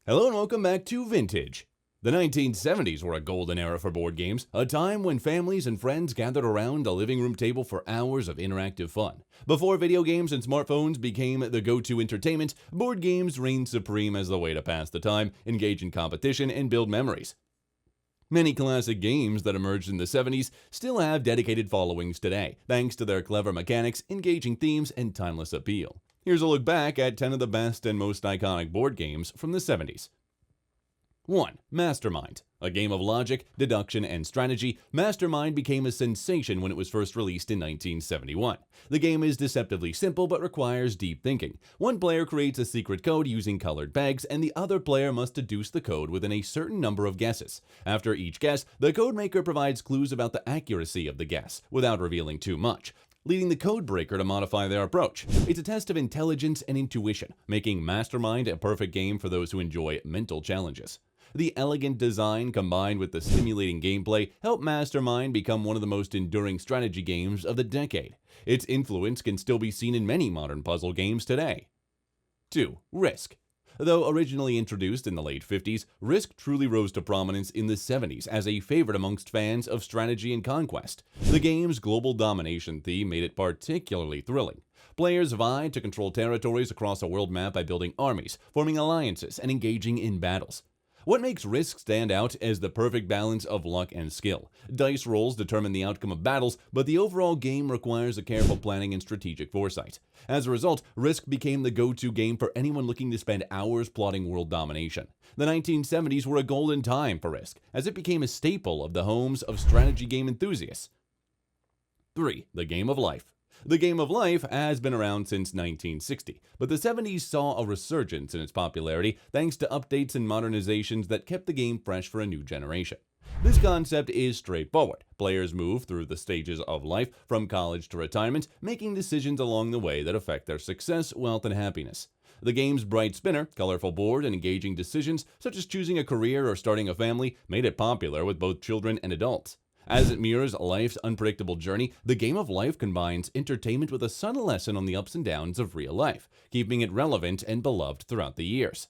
Hello and welcome back to Vintage. The 1970s were a golden era for board games, a time when families and friends gathered around a living room table for hours of interactive fun. Before video games and smartphones became the go-to entertainment, board games reigned supreme as the way to pass the time, engage in competition, and build memories. Many classic games that emerged in the 70s still have dedicated followings today, thanks to their clever mechanics, engaging themes, and timeless appeal. Here's a look back at 10 of the best and most iconic board games from the 70s. 1. Mastermind. A game of logic, deduction, and strategy, Mastermind became a sensation when it was first released in 1971. The game is deceptively simple but requires deep thinking. One player creates a secret code using colored bags, and the other player must deduce the code within a certain number of guesses. After each guess, the codemaker provides clues about the accuracy of the guess, without revealing too much, leading the code breaker to modify their approach. It's a test of intelligence and intuition, making Mastermind a perfect game for those who enjoy mental challenges. The elegant design combined with the stimulating gameplay helped Mastermind become one of the most enduring strategy games of the decade. Its influence can still be seen in many modern puzzle games today. 2. Risk. Though originally introduced in the late 50s, Risk truly rose to prominence in the 70s as a favorite amongst fans of strategy and conquest. The game's global domination theme made it particularly thrilling. Players vied to control territories across a world map by building armies, forming alliances, and engaging in battles. What makes Risk stand out is the perfect balance of luck and skill. Dice rolls determine the outcome of battles, but the overall game requires a careful planning and strategic foresight. As a result, Risk became the go-to game for anyone looking to spend hours plotting world domination. The 1970s were a golden time for Risk, as it became a staple of the homes of strategy game enthusiasts. 3. The Game of Life. The Game of Life has been around since 1960, but the 70s saw a resurgence in its popularity thanks to updates and modernizations that kept the game fresh for a new generation. This concept is straightforward. Players move through the stages of life, from college to retirement, making decisions along the way that affect their success, wealth, and happiness. The game's bright spinner, colorful board, and engaging decisions, such as choosing a career or starting a family, made it popular with both children and adults. As it mirrors life's unpredictable journey, the Game of Life combines entertainment with a subtle lesson on the ups and downs of real life, keeping it relevant and beloved throughout the years.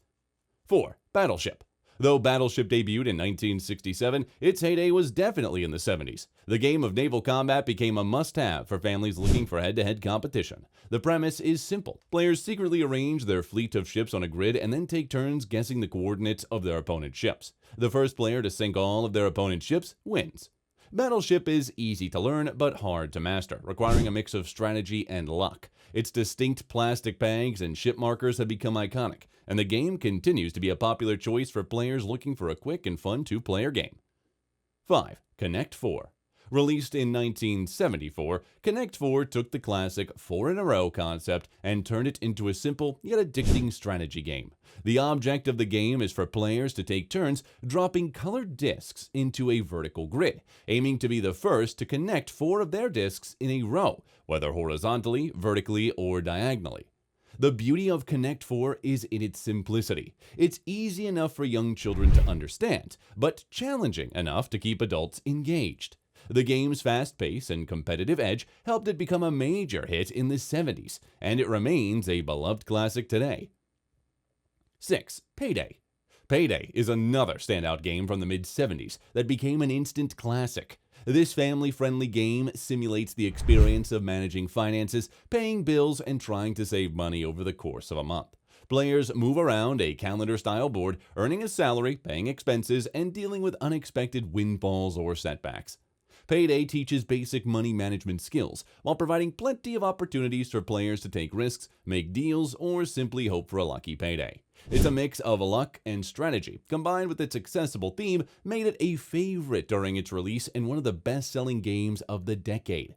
4. Battleship. Though Battleship debuted in 1967, its heyday was definitely in the 70s. The game of naval combat became a must-have for families looking for head-to-head competition. The premise is simple. Players secretly arrange their fleet of ships on a grid and then take turns guessing the coordinates of their opponent's ships. The first player to sink all of their opponent's ships wins. Battleship is easy to learn but hard to master, requiring a mix of strategy and luck. Its distinct plastic bags and ship markers have become iconic, and the game continues to be a popular choice for players looking for a quick and fun two-player game. 5. Connect 4. Released in 1974, Connect 4 took the classic 4 in a row concept and turned it into a simple yet addicting strategy game. The object of the game is for players to take turns dropping colored discs into a vertical grid, aiming to be the first to connect 4 of their discs in a row, whether horizontally, vertically, or diagonally. The beauty of Connect 4 is in its simplicity. It's easy enough for young children to understand, but challenging enough to keep adults engaged. The game's fast pace and competitive edge helped it become a major hit in the 70s, and it remains a beloved classic today. 6. Payday. Payday is another standout game from the mid-70s that became an instant classic. This family-friendly game simulates the experience of managing finances, paying bills, and trying to save money over the course of a month. Players move around a calendar-style board, earning a salary, paying expenses, and dealing with unexpected windfalls or setbacks. Payday teaches basic money management skills, while providing plenty of opportunities for players to take risks, make deals, or simply hope for a lucky payday. It's a mix of luck and strategy, combined with its accessible theme, made it a favorite during its release and one of the best-selling games of the decade.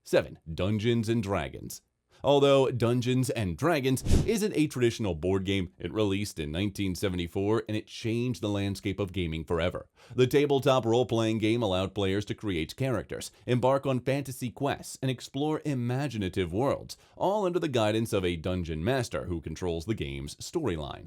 7. Dungeons & Dragons. Although Dungeons & Dragons isn't a traditional board game, it released in 1974 and it changed the landscape of gaming forever. The tabletop role-playing game allowed players to create characters, embark on fantasy quests, and explore imaginative worlds, all under the guidance of a dungeon master who controls the game's storyline.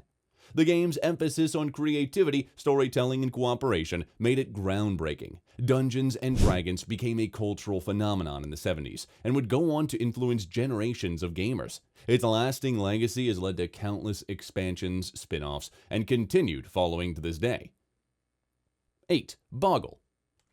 The game's emphasis on creativity, storytelling, and cooperation made it groundbreaking. Dungeons and Dragons became a cultural phenomenon in the 70s and would go on to influence generations of gamers. Its lasting legacy has led to countless expansions, spin-offs, and continued following to this day. 8. Boggle.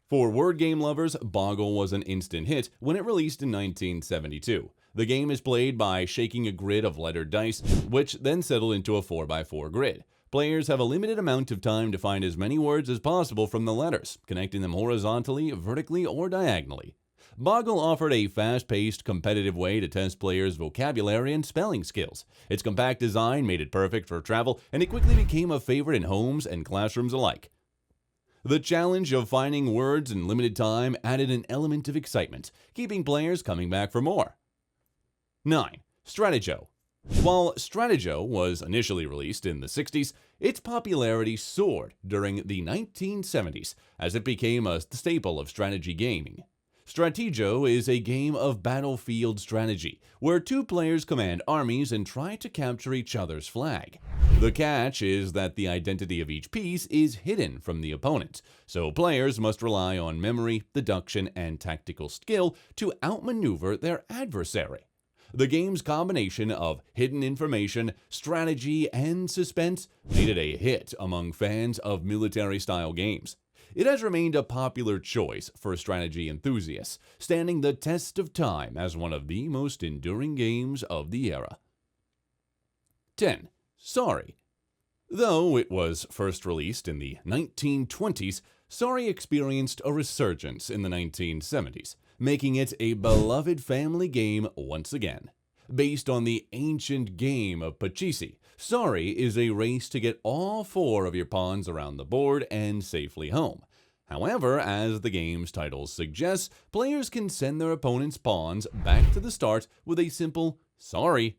For word game lovers, Boggle was an instant hit when it released in 1972. The game is played by shaking a grid of lettered dice, which then settle into a 4x4 grid. Players have a limited amount of time to find as many words as possible from the letters, connecting them horizontally, vertically, or diagonally. Boggle offered a fast-paced, competitive way to test players' vocabulary and spelling skills. Its compact design made it perfect for travel, and it quickly became a favorite in homes and classrooms alike. The challenge of finding words in limited time added an element of excitement, keeping players coming back for more. 9. Stratego. While Stratego was initially released in the 60s, its popularity soared during the 1970s as it became a staple of strategy gaming. Stratego is a game of battlefield strategy, where two players command armies and try to capture each other's flag. The catch is that the identity of each piece is hidden from the opponent, so players must rely on memory, deduction, and tactical skill to outmaneuver their adversary. The game's combination of hidden information, strategy, and suspense made it a hit among fans of military-style games. It has remained a popular choice for strategy enthusiasts, standing the test of time as one of the most enduring games of the era. 10. Sorry. Though it was first released in the 1920s, Sorry experienced a resurgence in the 1970s, making it a beloved family game once again. Based on the ancient game of Pachisi, Sorry is a race to get all 4 of your pawns around the board and safely home. However, as the game's title suggests, players can send their opponent's pawns back to the start with a simple sorry.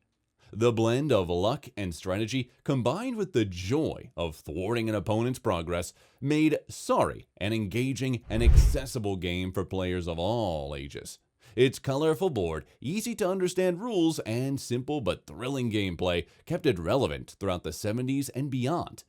The blend of luck and strategy, combined with the joy of thwarting an opponent's progress, made Sorry an engaging and accessible game for players of all ages. Its colorful board, easy-to-understand rules, and simple but thrilling gameplay kept it relevant throughout the 70s and beyond.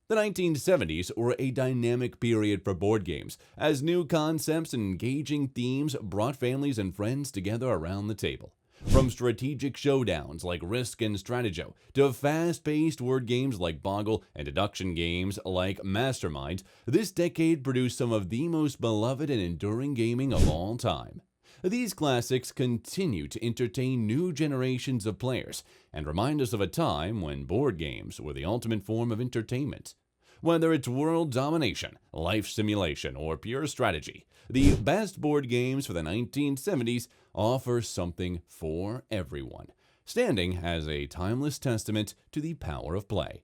The 1970s were a dynamic period for board games, as new concepts and engaging themes brought families and friends together around the table. From strategic showdowns like Risk and Stratego to fast-paced word games like Boggle and deduction games like Masterminds, this decade produced some of the most beloved and enduring gaming of all time. These classics continue to entertain new generations of players and remind us of a time when board games were the ultimate form of entertainment. Whether it's world domination, life simulation, or pure strategy, the best board games for the 1970s offer something for everyone, standing as a timeless testament to the power of play.